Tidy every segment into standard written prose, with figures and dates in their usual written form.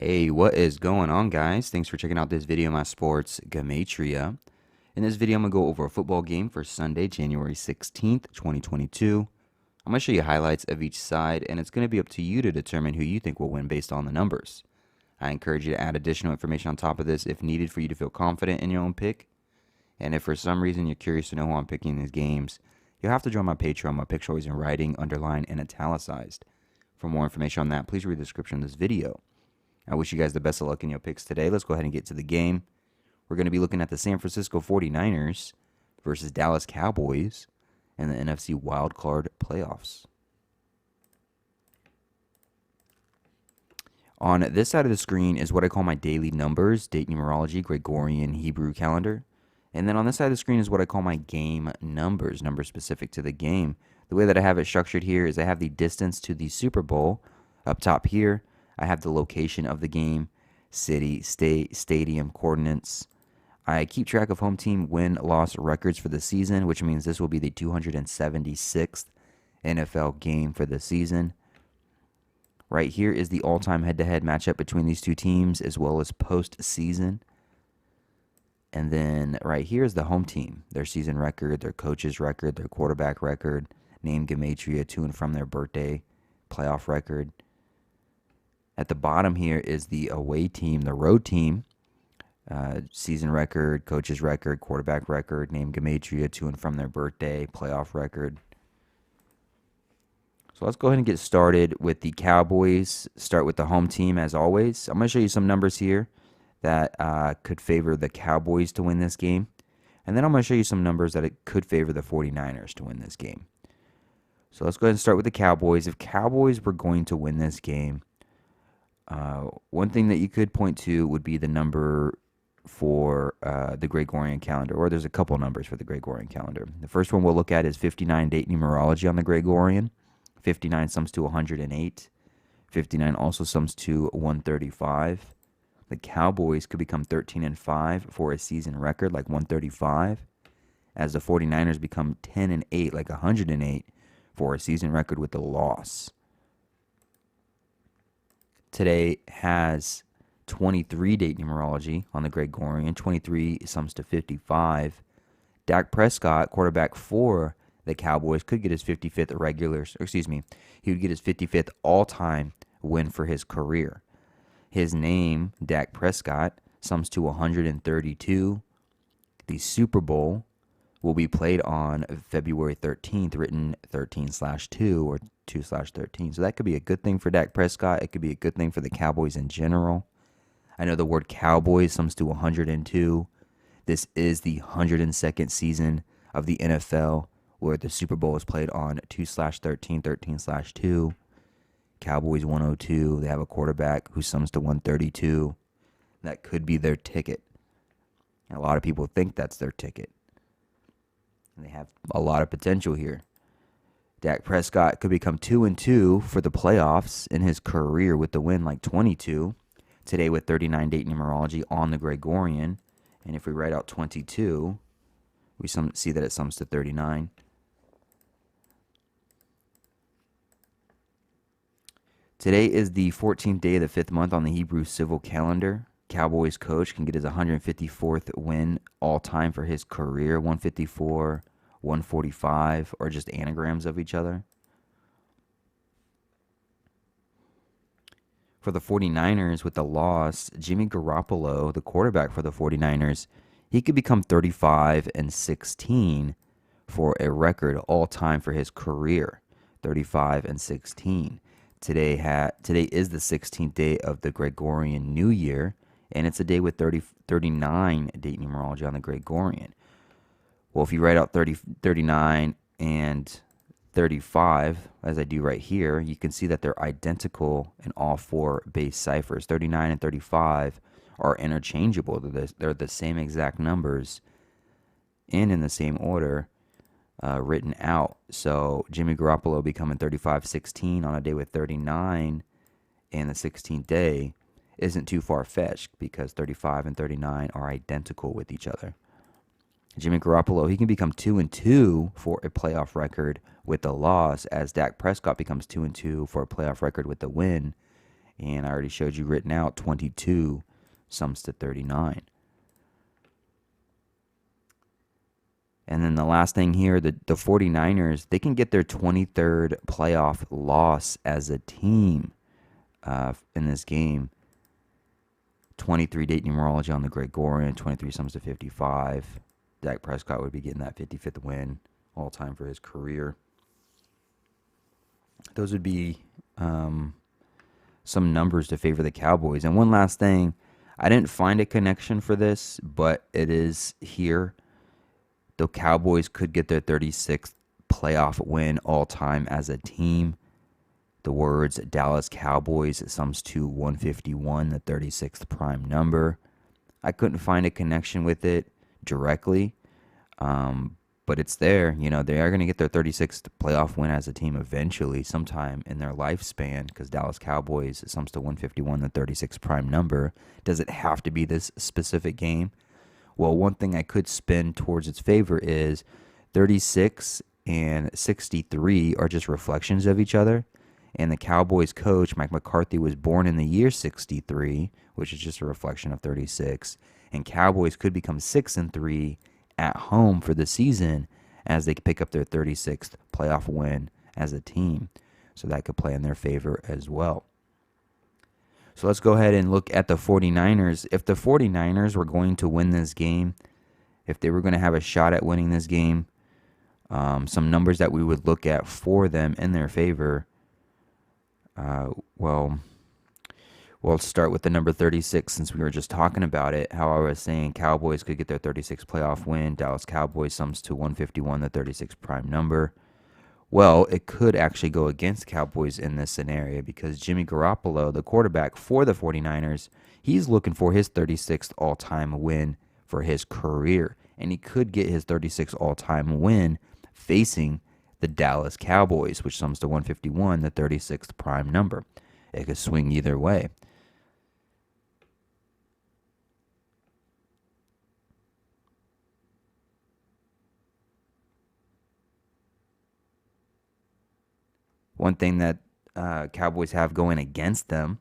Hey, what is going on, guys? Thanks for checking out this video of my sports, Gematria. In this video, I'm going to go over a football game for Sunday, January 16th, 2022. I'm going to show you highlights of each side, and it's going to be up to you to determine who you think will win based on the numbers. I encourage you to add additional information on top of this if needed for you to feel confident in your own pick. And if for some reason you're curious to know who I'm picking in these games, you'll have to join my Patreon. My picks are always in writing, underlined, and italicized. For more information on that, please read the description of this video. I wish you guys the best of luck in your picks today. Let's go ahead and get to the game. We're going to be looking at the San Francisco 49ers versus Dallas Cowboys in the NFC wildcard playoffs. On this side of the screen is what I call my daily numbers, date numerology, Gregorian Hebrew calendar. And then on this side of the screen is what I call my game numbers, numbers specific to the game. The way that I have it structured here is I have the distance to the Super Bowl up top here. I have the location of the game, city, state, stadium, coordinates. I keep track of home team win-loss records for the season, which means this will be the 276th NFL game for the season. Right here is the all-time head-to-head matchup between these two teams, as well as postseason. And then right here is the home team, their season record, their coach's record, their quarterback record, name Gematria to and from their birthday, playoff record. At the bottom here is the away team, the road team, season record, coach's record, quarterback record, name Gematria to and from their birthday, playoff record. So let's go ahead and get started with the Cowboys. Start with the home team as always. I'm going to show you some numbers here that could favor the Cowboys to win this game. And then I'm going to show you some numbers that it could favor the 49ers to win this game. So let's go ahead and start with the Cowboys. If Cowboys were going to win this game, one thing that you could point to would be the number for the Gregorian calendar, or there's a couple numbers for the Gregorian calendar. The first one we'll look at is 59 date numerology on the Gregorian. 59 sums to 108. 59 also sums to 135. The Cowboys could become 13-5 for a season record like 135, as the 49ers become 10-8 like 108 for a season record with a loss. Today has 23 date numerology on the Gregorian. 23 sums to 55. Dak Prescott, quarterback for the Cowboys, could get his 55th he would get his 55th all-time win for his career. His name, Dak Prescott, sums to 132. The Super Bowl will be played on February 13th, written 13/2 or 2/13. So that could be a good thing for Dak Prescott. It could be a good thing for the Cowboys in general. I know the word Cowboys sums to 102. This is the 102nd season of the NFL where the Super Bowl is played on 2/13, 13/2. Cowboys 102. They have a quarterback who sums to 132. That could be their ticket. And a lot of people think that's their ticket. And they have a lot of potential here. Dak Prescott could become 2-2 for the playoffs in his career with the win like 22. Today with 39 date numerology on the Gregorian. And if we write out 22, we see that it sums to 39. Today is the 14th day of the 5th month on the Hebrew civil calendar. Cowboys coach can get his 154th win all time for his career. 154, 145, or just anagrams of each other. For the 49ers with the loss, Jimmy Garoppolo, the quarterback for the 49ers, he could become 35-16 for a record all time for his career. 35-16. Today is the 16th day of the Gregorian New Year, and it's a day with 39 date numerology on the Gregorian. Well, if you write out 39 and 35, as I do right here, you can see that they're identical in all four base ciphers. 39 and 35 are interchangeable. They're the same exact numbers and in the same order. Written out. So Jimmy Garoppolo becoming 35-16 on a day with 39 and the 16th day isn't too far-fetched because 35 and 39 are identical with each other. Jimmy Garoppolo, he can become 2-2 for a playoff record with a loss, as Dak Prescott becomes 2-2 for a playoff record with a win. And I already showed you written out 22 sums to 39. And then the last thing here, the 49ers, they can get their 23rd playoff loss as a team in this game. 23 date numerology on the Gregorian, 23 sums to 55. Dak Prescott would be getting that 55th win all time for his career. Those would be some numbers to favor the Cowboys. And one last thing, I didn't find a connection for this, but it is here. The Cowboys could get their 36th playoff win all time as a team. The words Dallas Cowboys sums to 151, the 36th prime number. I couldn't find a connection with it directly, but it's there. You know, they are going to get their 36th playoff win as a team eventually, sometime in their lifespan, because Dallas Cowboys sums to 151, the 36th prime number. Does it have to be this specific game? Well, one thing I could spin towards its favor is 36 and 63 are just reflections of each other. And the Cowboys coach, Mike McCarthy, was born in the year 63, which is just a reflection of 36. And Cowboys could become 6-3 at home for the season as they pick up their 36th playoff win as a team. So that could play in their favor as well. So let's go ahead and look at the 49ers. If the 49ers were going to win this game, if they were going to have a shot at winning this game, some numbers that we would look at for them in their favor. Well, let's start with the number 36 since we were just talking about it. How I was saying Cowboys could get their 36th playoff win. Dallas Cowboys sums to 151, the 36th prime number. Well, it could actually go against Cowboys in this scenario because Jimmy Garoppolo, the quarterback for the 49ers, he's looking for his 36th all-time win for his career. And he could get his 36th all-time win facing the Dallas Cowboys, which sums to 151, the 36th prime number. It could swing either way. One thing that Cowboys have going against them,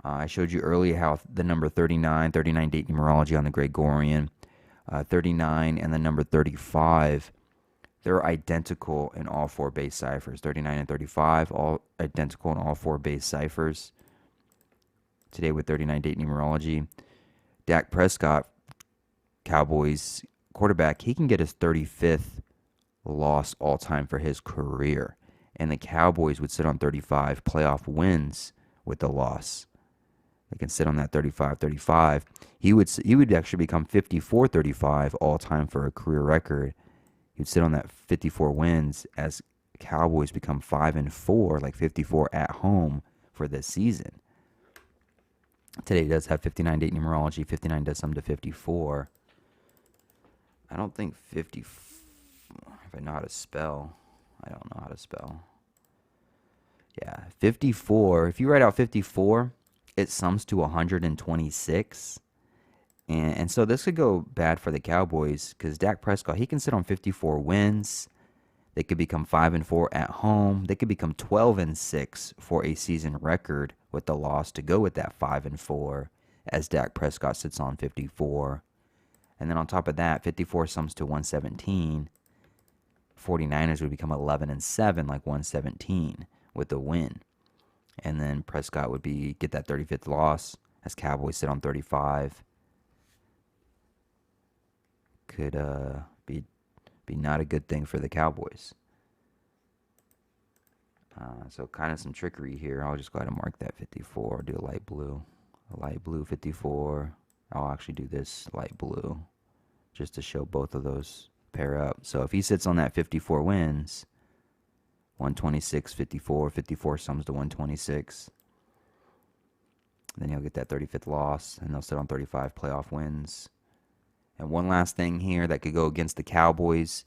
I showed you earlier how the number 39 date numerology on the Gregorian, 39 and the number 35, they're identical in all four base ciphers. 39 and 35, all identical in all four base ciphers. Today with 39 date numerology, Dak Prescott, Cowboys quarterback, he can get his 35th loss all time for his career. And the Cowboys would sit on 35 playoff wins with the loss. They can sit on that 35-35. He would actually become 54-35 all time for a career record. He would sit on that 54 wins as Cowboys become 5-4, like 54 at home for this season. Today does have 59 date numerology. 59 does sum to 54. I don't think 50. If I know how to spell. I don't know how to spell. Yeah, 54. If you write out 54, it sums to 126. And so this could go bad for the Cowboys because Dak Prescott, he can sit on 54 wins. They could become 5-4 at home. They could become 12-6 for a season record with the loss to go with that 5-4 as Dak Prescott sits on 54. And then on top of that, 54 sums to 117. 49ers would become 11-7, like 117 with a win. And then Prescott would get that 35th loss as Cowboys sit on 35. Could be not a good thing for the Cowboys. So kind of some trickery here. I'll just go ahead and mark that 54. Do a light blue. A light blue 54. I'll actually do this light blue just to show both of those pair up. So if he sits on that 54 wins, 126, 54, 54 sums to 126. Then he'll get that 35th loss, and they'll sit on 35 playoff wins. And one last thing here that could go against the Cowboys.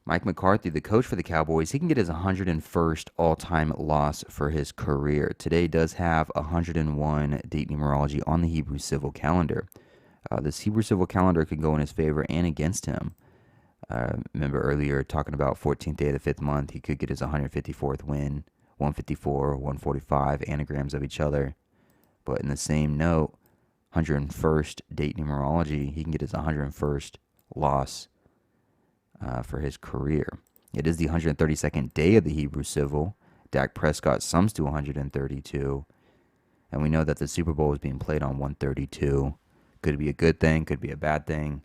Mike McCarthy, the coach for the Cowboys, he can get his 101st all-time loss for his career. Today does have 101 date numerology on the Hebrew civil calendar. This Hebrew civil calendar could go in his favor and against him. Remember earlier talking about 14th day of the 5th month, he could get his 154th win. 154, 145 anagrams of each other. But in the same note, 101st date numerology, he can get his 101st loss for his career. It is the 132nd day of the Hebrew Civil. Dak Prescott sums to 132. And we know that the Super Bowl is being played on 132. Could be a good thing, could be a bad thing.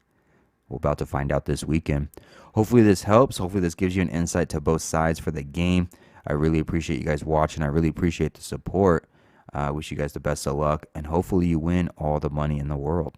We're about to find out this weekend. Hopefully this helps. Hopefully this gives you an insight to both sides for the game. I really appreciate you guys watching. I really appreciate the support. I wish you guys the best of luck. And hopefully you win all the money in the world.